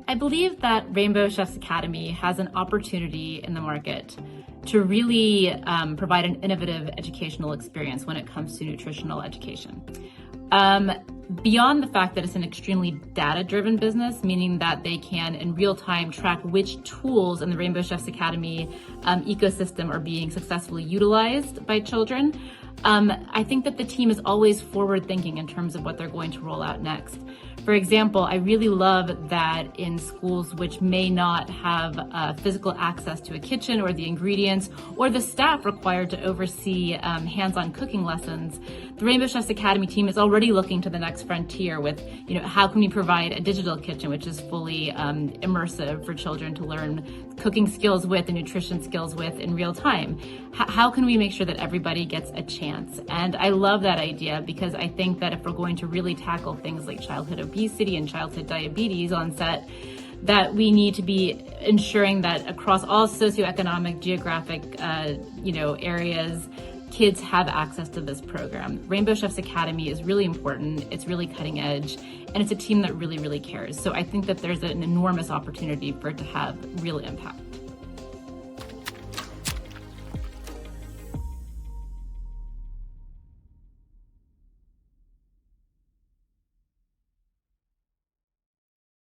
I believe that Rainbow Chefs Academy has an opportunity in the market to really provide an innovative educational experience when it comes to nutritional education. Beyond the fact that it's an extremely data-driven business, meaning that they can in real time track which tools in the Rainbow Chefs Academy ecosystem are being successfully utilized by children, I think that the team is always forward thinking in terms of what they're going to roll out next. For example, I really love that in schools which may not have physical access to a kitchen or the ingredients or the staff required to oversee hands-on cooking lessons, the Rainbow Chefs Academy team is already looking to the next frontier with, how can we provide a digital kitchen which is fully immersive for children to learn cooking skills with and nutrition skills with in real time? How can we make sure that everybody gets a chance? And I love that idea because I think that if we're going to really tackle things like childhood obesity and childhood diabetes onset, that we need to be ensuring that across all socioeconomic, geographic, areas, kids have access to this program. Rainbow Chefs Academy is really important. It's really cutting edge, and it's a team that really, really cares. So I think that there's an enormous opportunity for it to have real impact.